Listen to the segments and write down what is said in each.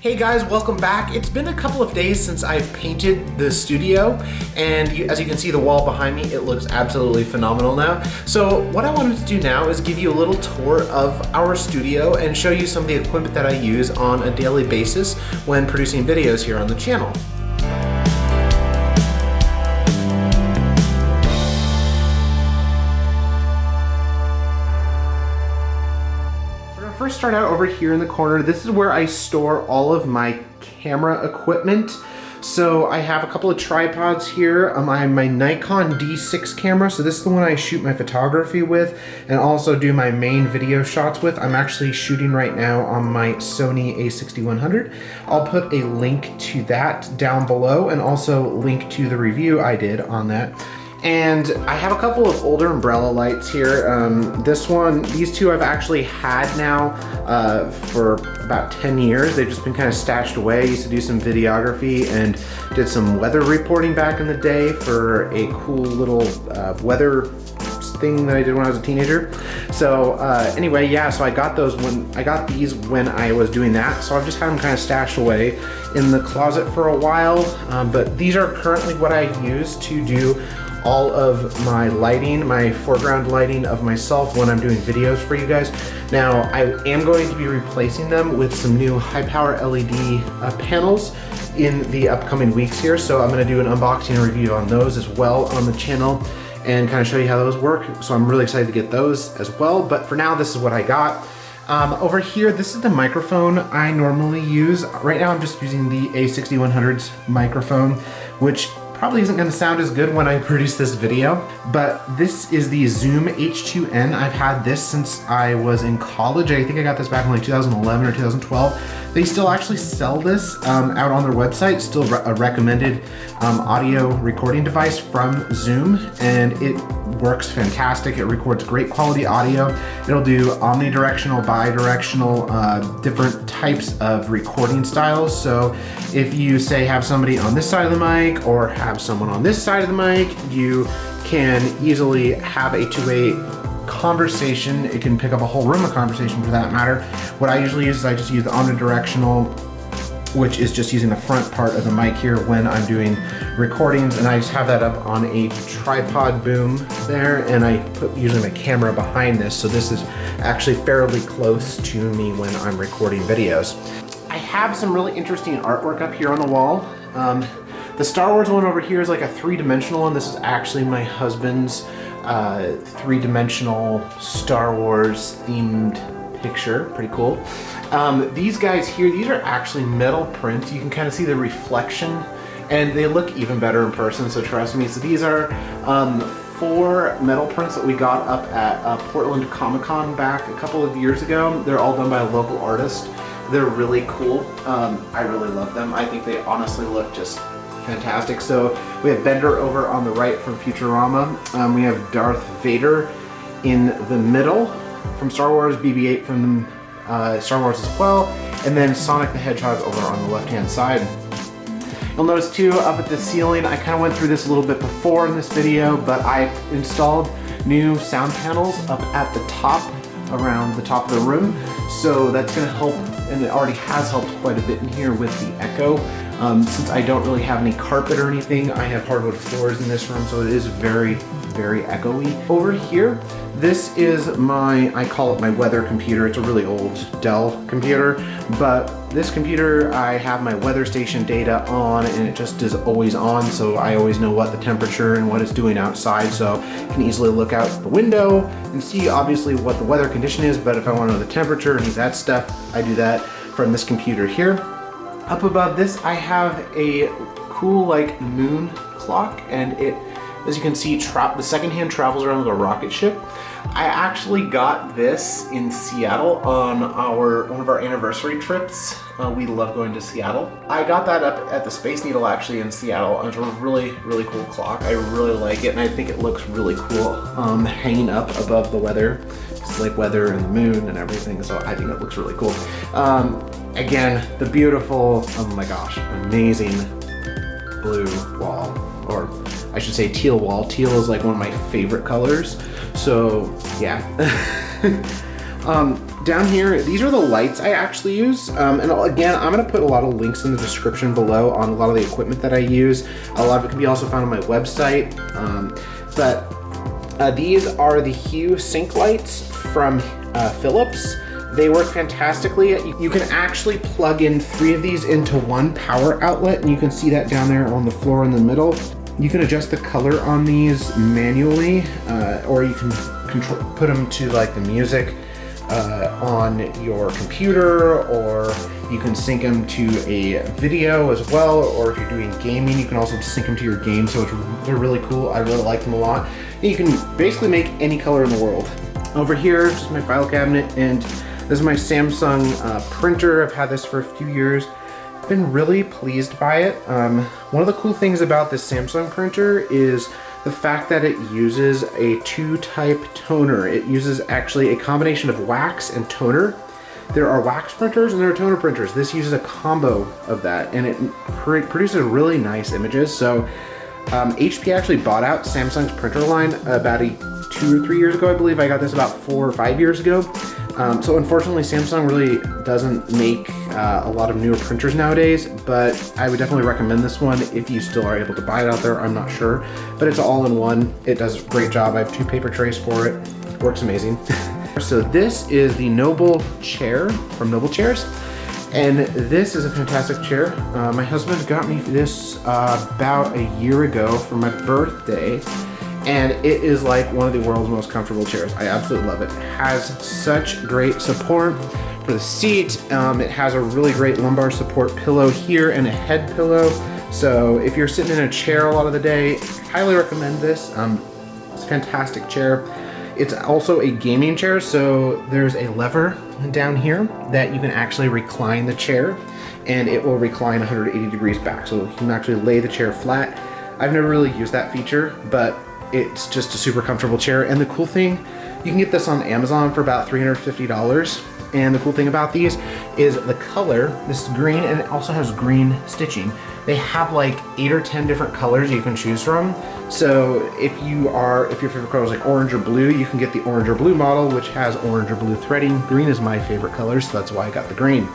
Hey guys, welcome back. It's been a couple of days since I've painted the studio, and as you can see the wall behind me, it looks absolutely phenomenal now. So what I wanted to do now is give you a little tour of our studio and show you some of the equipment that I use on a daily basis when producing videos here on the channel. First start out over here in the corner. This is where I store all of my camera equipment. So I have a couple of tripods here. I have my Nikon D6 camera. So this is the one I shoot my photography with and also do my main video shots with. I'm actually shooting right now on my Sony a6100. I'll put a link to that down below and also link to the review I did on that. And I have a couple of older umbrella lights here. These two I've actually had now for about 10 years. They've just been kind of stashed away. I used to do some videography and did some weather reporting back in the day for a cool little weather thing that I did when I was a teenager. So anyway, yeah, so I got these when I was doing that. So I've just had them kind of stashed away in the closet for a while. But these are currently what I use to do all of my lighting, my foreground lighting of myself when I'm doing videos for you guys. Now, I am going to be replacing them with some new high power LED panels in the upcoming weeks here. So I'm gonna do an unboxing and review on those as well on the channel and kind of show you how those work. So I'm really excited to get those as well. But for now, this is what I got. Over here, this is the microphone I normally use. Right now, I'm just using the a6100's microphone, which probably isn't gonna sound as good when I produce this video, but this is the Zoom H2n. I've had this since I was in college. I think I got this back in like 2011 or 2012. They still actually sell this out on their website, still a recommended audio recording device from Zoom, and it works fantastic. It records great quality audio. It'll do omnidirectional, bidirectional, different types of recording styles. So if you say have somebody on this side of the mic or have someone on this side of the mic, you can easily have a two-way conversation. It can pick up a whole room of conversation for that matter. What I usually use is I just use the omnidirectional, which is just using the front part of the mic here when I'm doing recordings, and I just have that up on a tripod boom there, and I put usually my camera behind this, so this is actually fairly close to me when I'm recording videos. I have some really interesting artwork up here on the wall. The Star Wars one over here is like a three-dimensional one. This is actually my husband's three-dimensional Star Wars themed picture. Pretty cool. These guys here, these are actually metal print. You can kind of see the reflection and they look even better in person, so trust me. So these are 4 metal prints that we got up at Portland Comic-Con back a couple of years ago. They're all done by a local artist. They're really cool. I really love them. I think they honestly look just fantastic. So we have Bender over on the right from Futurama. We have Darth Vader in the middle from Star Wars, BB-8 from Star Wars as well, and then Sonic the Hedgehog over on the left-hand side. You'll notice too, up at the ceiling, I kind of went through this a little bit before in this video, but I installed new sound panels up at the top, around the top of the room. So that's going to help, and it already has helped quite a bit in here with the echo. Since I don't really have any carpet or anything, I have hardwood floors in this room, so it is very, very echoey. Over here, this is I call it my weather computer. It's a really old Dell computer, but this computer, I have my weather station data on, and it just is always on, so I always know what the temperature and what it's doing outside, so I can easily look out the window and see obviously what the weather condition is, but if I want to know the temperature and that stuff, I do that from this computer here. Up above this, I have a cool like moon clock, and it, as you can see, the second hand travels around like a rocket ship. I actually got this in Seattle on one of our anniversary trips. We love going to Seattle. I got that up at the Space Needle actually in Seattle. It's a really, really cool clock. I really like it, and I think it looks really cool hanging up above the weather. It's like weather and the moon and everything, so I think it looks really cool. Again, the beautiful, oh my gosh, amazing blue wall, or I should say teal wall. Teal is like one of my favorite colors. So yeah. down here, these are the lights I actually use. And again, I'm gonna put a lot of links in the description below on a lot of the equipment that I use. A lot of it can be also found on my website. These are the Hue sync lights from Phillips. They work fantastically. You can actually plug in 3 of these into one power outlet, and you can see that down there on the floor in the middle. You can adjust the color on these manually, or you can put them to like the music on your computer, or you can sync them to a video as well, or if you're doing gaming, you can also sync them to your game, so they're really cool. I really like them a lot. And you can basically make any color in the world. Over here, just my file cabinet, and this is my Samsung printer. I've had this for a few years. I've been really pleased by it. One of the cool things about this Samsung printer is the fact that it uses a 2-type toner. It uses actually a combination of wax and toner. There are wax printers and there are toner printers. This uses a combo of that, and it produces really nice images. So HP actually bought out Samsung's printer line about 2 or 3 years ago, I believe. I got this about 4 or 5 years ago. So unfortunately, Samsung really doesn't make a lot of newer printers nowadays, but I would definitely recommend this one if you still are able to buy it out there. I'm not sure, but it's all-in-one. It does a great job. I have 2 paper trays for it. It works amazing. So this is the NobleChair from NobleChairs, and this is a fantastic chair. My husband got me this about a year ago for my birthday, and it is like one of the world's most comfortable chairs. I absolutely love it. It has such great support for the seat. It has a really great lumbar support pillow here and a head pillow. So if you're sitting in a chair a lot of the day, highly recommend this. It's a fantastic chair. It's also a gaming chair, so there's a lever down here that you can actually recline the chair, and it will recline 180 degrees back. So you can actually lay the chair flat. I've never really used that feature, but it's just a super comfortable chair. And the cool thing, you can get this on Amazon for about $350. And the cool thing about these is the color. This is green, and it also has green stitching. They have like 8 or 10 different colors you can choose from. So if your favorite color is like orange or blue, you can get the orange or blue model, which has orange or blue threading. Green is my favorite color, so that's why I got the green.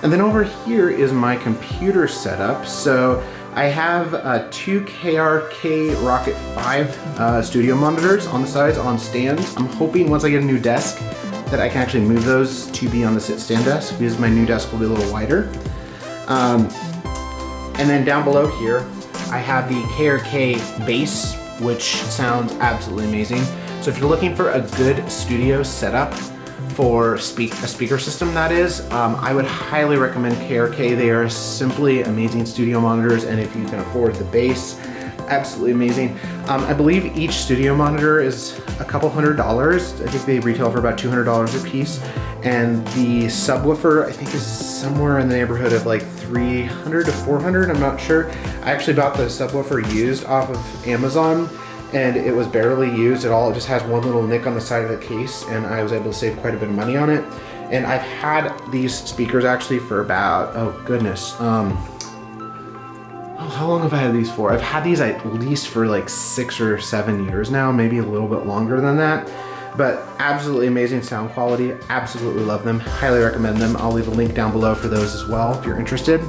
And then over here is my computer setup. So I have 2 KRK Rokit 5 studio monitors on the sides on stands. I'm hoping once I get a new desk that I can actually move those to be on the sit-stand desk, because my new desk will be a little wider. And then down below here, I have the KRK bass, which sounds absolutely amazing. So if you're looking for a good studio setup for a speaker system, that is, I would highly recommend KRK. They are simply amazing studio monitors, and if you can afford the bass, absolutely amazing. I believe each studio monitor is a couple $100. I think they retail for about $200 a piece, and the subwoofer I think is somewhere in the neighborhood of like $300 to $400. I'm not sure. I actually bought the subwoofer used off of Amazon, and it was barely used at all. It just has one little nick on the side of the case, and I was able to save quite a bit of money on it. And I've had these speakers actually for about, oh goodness, how long have I had these for? I've had these at least for like 6 or 7 years now, maybe a little bit longer than that. But absolutely amazing sound quality. Absolutely love them. Highly recommend them. I'll leave a link down below for those as well if you're interested.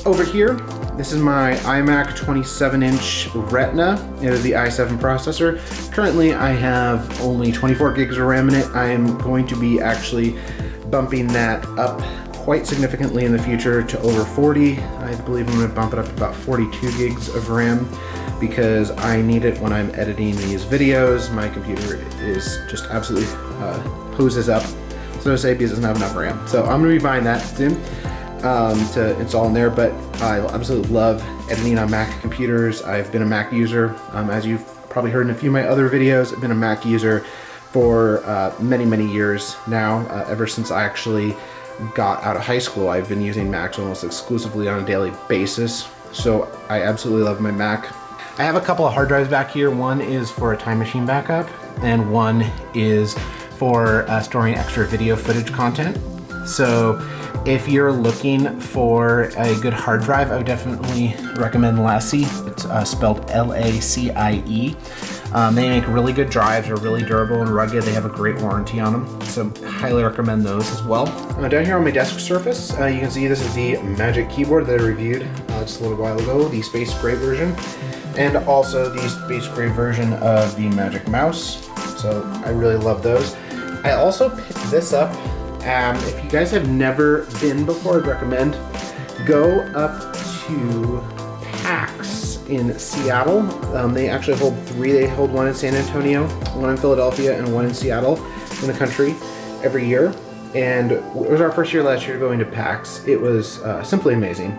Over here, this is my iMac 27-inch Retina. It is the i7 processor. Currently, I have only 24 gigs of RAM in it. I am going to be actually bumping that up quite significantly in the future to over 40. I believe I'm going to bump it up to about 42 gigs of RAM because I need it when I'm editing these videos. My computer is just absolutely hoses up, so to say, because it doesn't have enough RAM. So I'm going to be buying that soon to install in there, but I absolutely love editing on Mac computers. I've been a Mac user, as you've probably heard in a few of my other videos. I've been a Mac user for many, many years now, ever since I actually got out of high school. I've been using Macs almost exclusively on a daily basis, so I absolutely love my Mac. I have a couple of hard drives back here. One is for a time machine backup, and one is for storing extra video footage content. So if you're looking for a good hard drive, I would definitely recommend Lassie. It's spelled L-A-C-I-E. They make really good drives. They're really durable and rugged. They have a great warranty on them. So so highly recommend those as well. Down here on my desk surface, you can see this is the Magic keyboard that I reviewed just a little while ago, the space gray version, and also the space gray version of the Magic mouse. So I really love those. I also picked this up. If you guys have never been before, I'd recommend go up to PAX in Seattle. They actually hold 3. They hold one in San Antonio, one in Philadelphia, and one in Seattle in the country every year. And it was our first year last year going to PAX. It was simply amazing.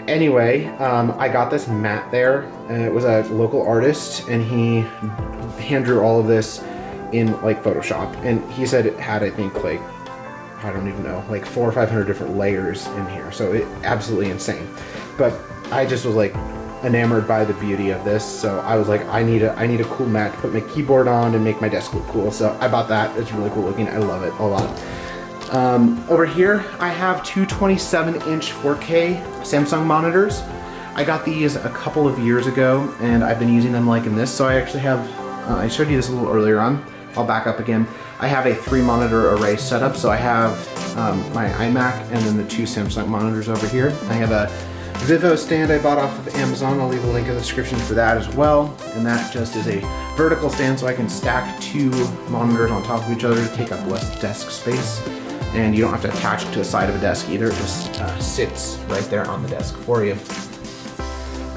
Anyway, I got this mat there, and it was a local artist, and he hand drew all of this in like Photoshop. And he said it had, I think, like, I don't even know, like 400 or 500 different layers in here. So it absolutely insane. But I just was like enamored by the beauty of this. So I was like, I need a cool mat to put my keyboard on and make my desk look cool. So I bought that. It's really cool looking. I love it a lot. Over here, I have two 27-inch 4K Samsung monitors. I got these a couple of years ago, and I've been using them liking this. So I actually have, I showed you this a little earlier on. I'll back up again. I have a 3-monitor array setup, so I have my iMac and then the 2 Samsung monitors over here. I have a Vivo stand I bought off of Amazon. I'll leave a link in the description for that as well. And that just is a vertical stand, so I can stack 2 monitors on top of each other to take up less desk space. And you don't have to attach it to the side of a desk either. It just sits right there on the desk for you.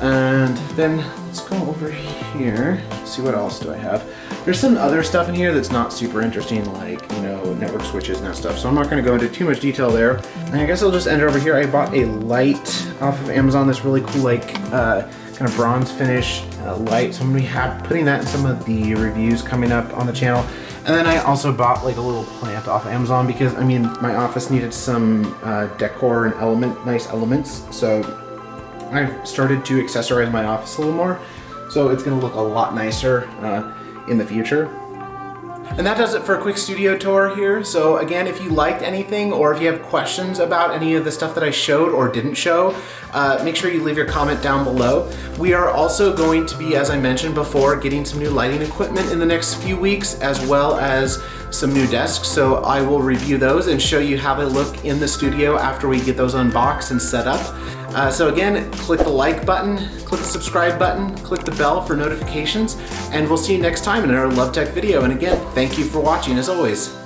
And then let's go over here. See, what else do I have? There's some other stuff in here that's not super interesting, like, you know, network switches and that stuff. So I'm not gonna go into too much detail there. And I guess I'll just end it over here. I bought a light off of Amazon, this really cool, like, kind of bronze finish light. So I'm gonna be putting that in some of the reviews coming up on the channel. And then I also bought like a little plant off Amazon because, I mean, my office needed some decor and nice elements. So I've started to accessorize my office a little more. So it's gonna look a lot nicer in the future. And that does it for a quick studio tour here. So again, if you liked anything or if you have questions about any of the stuff that I showed or didn't show, make sure you leave your comment down below. We are also going to be, as I mentioned before, getting some new lighting equipment in the next few weeks, as well as some new desks. So I will review those and show you how they look in the studio after we get those unboxed and set up. So again, click the like button, click the subscribe button, click the bell for notifications, and we'll see you next time in another LoveTech video. And again, thank you for watching as always.